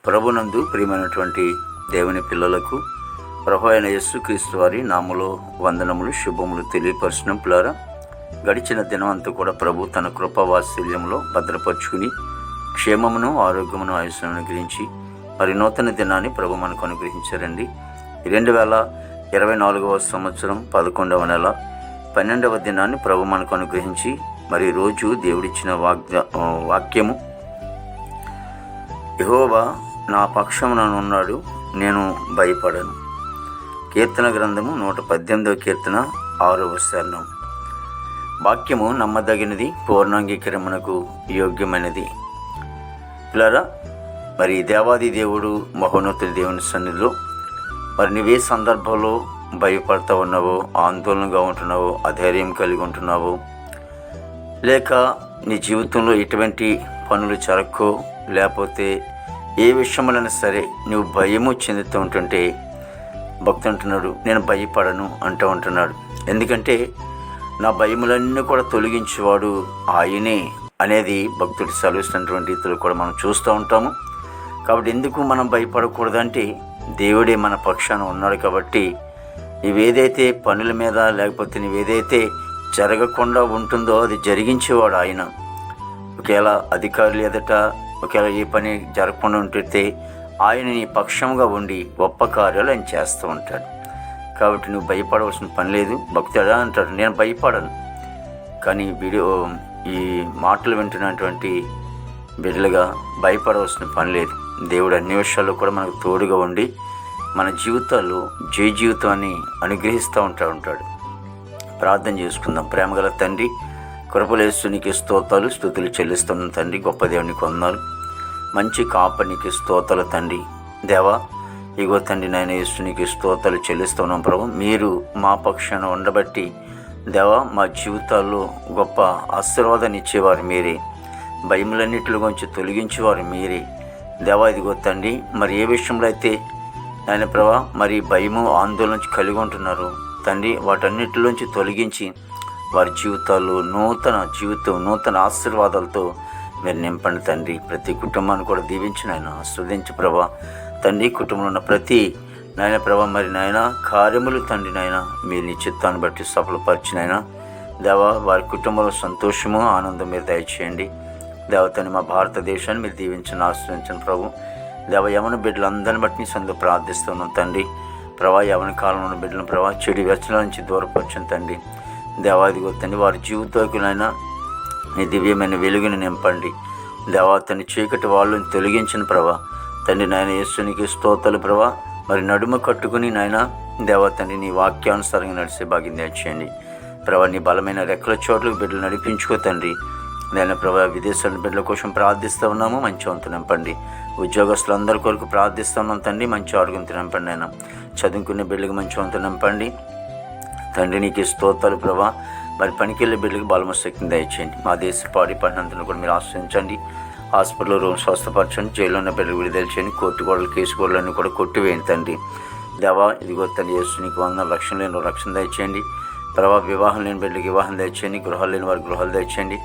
ప్రభునందు ప్రియమైనటువంటి దేవుని పిల్లలకు ప్రభు అయిన యేసుక్రీస్తు వారి నామములో వందనములు శుభములు తెలియపరచడం పిల్లరా. గడిచిన దినం అంతా కూడా ప్రభు తన కృపా వాత్సల్యంలో భద్రపరుచుకుని క్షేమమును ఆరోగ్యమును ఆయుష్ను అనుగ్రహించి మరి నూతన దినాన్ని ప్రభు మనకు అనుగ్రహించారండి. 2024వ సంవత్సరం 11వ నెల 12వ దినాన్ని ప్రభు మనకు అనుగ్రహించి మరి రోజు దేవుడిచ్చిన వాక్యము, యెహోవా నా పక్షముననున్నాడు, నేను భయపడను. కీర్తన గ్రంథము 118వ కీర్తన 6వ చరణం. వాక్యము నమ్మదగినది, పూర్ణాంగీకరమునకు యోగ్యమైనది. పిల్లరా, మరి దేవాది దేవుడు మహోన్నతుల దేవుని సన్నిధిలో మరి నువ్వే సందర్భంలో భయపడతా ఉన్నావో, ఆందోళనగా ఉంటున్నావో, అధైర్యం కలిగి ఉంటున్నావో, లేక నీ జీవితంలో ఎటువంటి పనులు జరక్కో, లేకపోతే ఏ విషయంలోనైనా సరే నువ్వు భయము చెందుతూ ఉంటుంటే భక్తుడు అంటున్నాడు, నేను భయపడను అంటూ ఉంటున్నాడు. ఎందుకంటే నా భయములన్నీ కూడా తొలగించేవాడు ఆయనే అనేది భక్తుడు సెలవిస్తున్నటువంటి రీతిలో కూడా మనం చూస్తూ ఉంటాము. కాబట్టి ఎందుకు మనం భయపడకూడదంటే దేవుడే మన పక్షాన ఉన్నాడు. కాబట్టి నీవేదైతే పనుల మీద లేకపోతే నీవేదైతే జరగకుండా ఉంటుందో అది జరిగించేవాడు ఆయన. ఒకవేళ అధికారులు ఎదుట ఒకవేళ ఏ పని జరగకుండా ఉంటే ఆయన నీ పక్షంగా ఉండి గొప్ప కార్యాలు ఆయన చేస్తూ ఉంటాడు. కాబట్టి నువ్వు భయపడవలసిన పని లేదు. భక్తుడు అంటాడు, నేను భయపడను. కానీ ఈ మాటలు వింటున్నటువంటి బిడ్డలుగా భయపడవలసిన పని లేదు. దేవుడు అన్ని విషయాల్లో కూడా మనకు తోడుగా ఉండి మన జీవితాల్లో జయ జీవితాన్ని అనుగ్రహిస్తూ ఉంటాడు. ప్రార్థన చేసుకుందాం. ప్రేమగల తండ్రి, కృపలేస్తునికి స్తోత్రాలు స్తుతులు చెల్లిస్తున్న తండ్రి, గొప్ప దేవునికి వందనాలు. మంచి కాపనికి స్తోత్రాలు తండ్రి. దేవా, ఇగో తండ్రి నాయన యేసునికి స్తోత్రాలు చెల్లిస్తున్నాం ప్రభు. మీరు మా పక్షాన ఉండబట్టి దేవా, మా జీవితాల్లో గొప్ప ఆశీర్వాదాన్ని ఇచ్చేవారు మీరే, భయములన్నింటిలో గురించి తొలగించేవారు మీరే. దేవా, ఇదిగో తండ్రి, మరి ఏ విషయంలో అయితే నాయన ప్రభా మరి భయము ఆందోళన కలిగి ఉంటున్నారు తండ్రి, వాటన్నిటిలోంచి తొలగించి వారి జీవితాల్లో నూతన ఆశీర్వాదాలతో మీరు నింపండి తండ్రి. ప్రతి కుటుంబాన్ని కూడా దీవించి నాయన ఆస్వాదించి ప్రభా తండ్రి, కుటుంబంలో ఉన్న ప్రతి నాయన ప్రభా మరి నాయన కార్యములు తండ్రి నాయన మీరు నీ చిత్తాన్ని బట్టి సఫలపరిచినైనా దేవా, వారి కుటుంబంలో సంతోషము ఆనందం మీరు దయచేయండి. దేవతని మా భారతదేశాన్ని మీరు దీవించండి, ఆశ్రయించండి ప్రభు. దేవ, యవన బిడ్డలందరిని బట్టి నీ సందు ప్రార్థిస్తున్నాం తండ్రి. ప్రభా, యవన కాలంలో ఉన్న బిడ్డలను ప్రభా చెడు వ్యసనాల నుంచి దూరపరచండి తండ్రి. దేవాదిగో తండ్రి, వారి జీవితాలైనా నీ దివ్యమైన వెలుగుని నింపండి. దేవతని చీకటి వాళ్ళని తొలగించిన ప్రభా తండ్రి నాయన యేసునికి స్తోత్రాలు ప్రభా. మరి నడుమ కట్టుకుని నాయన దేవతని నీ వాక్యానుసారంగా నడిచే భాగ్యం దయచేయండి ప్రభా. నీ బలమైన రెక్కల చోట్లకు బిడ్డలు నడిపించుకో తండ్రి. నేను ప్రభా విదేశాల బిడ్డల కోసం ప్రార్థిస్తూ ఉన్నాము, మంచి వంతు నింపండి. ఉద్యోగస్తులందరి కొరకు ప్రార్థిస్తూ ఉన్నాం తండ్రి, మంచి ఆరోగ్యంతో నింపండి. నేను చదువుకునే బిడ్డలకు మంచి వంతు నింపండి తండ్రి. నీకు స్తోత్రాలు ప్రభా. మరి పనికెళ్ళే బిడ్డలకు బలమ శక్తిని దయచేయండి. మా దేశ పాడి పట్టణంతా కూడా మీరు ఆశ్రయించండి. హాస్పిటల్లో రోజు స్వస్థపరచండి. జైల్లో ఉన్న బిడ్డలు విడుదల చేయండి. కోర్టు గోడలు కేసు గోడలన్నీ కూడా కొట్టివేయండి తండ్రి. దేవా, ఇదిగో తండ్రి యేసు నీకు 100 లక్షలు లేని రక్షణ దయచేయండి ప్రభా. వివాహం లేని బిడ్డలకు వివాహం దయచేయండి. గృహాలు లేని వారికి గృహాలు దయచేయండి.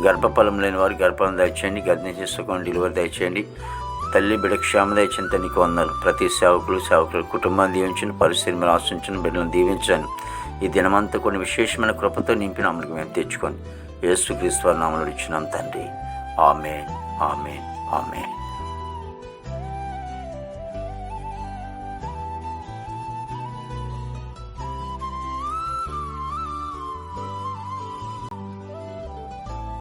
గర్భఫలం లేని వారి గర్భఫలం దయచేయండి. గర్భిణీ చేసుకోండి, డెలివరీ దయచేయండి. తల్లి బిడ్డ క్షేమ దయచేయండి. నీకు వందలు. ప్రతి సేవకులు కుటుంబాన్ని దీవించండి. పరిస్థితిని మీరు ఆశ్రయించండి. బిడ్డలను దీవించండి. ఈ దినమంతా కొన్ని విశేషమైన కృపతో నింపిన అమలుకి మేము తెచ్చుకోండి. యేసుక్రీస్తు వారి నామములో ఇచ్చినాం తండ్రి. ఆమేన్, ఆమేన్, ఆమేన్.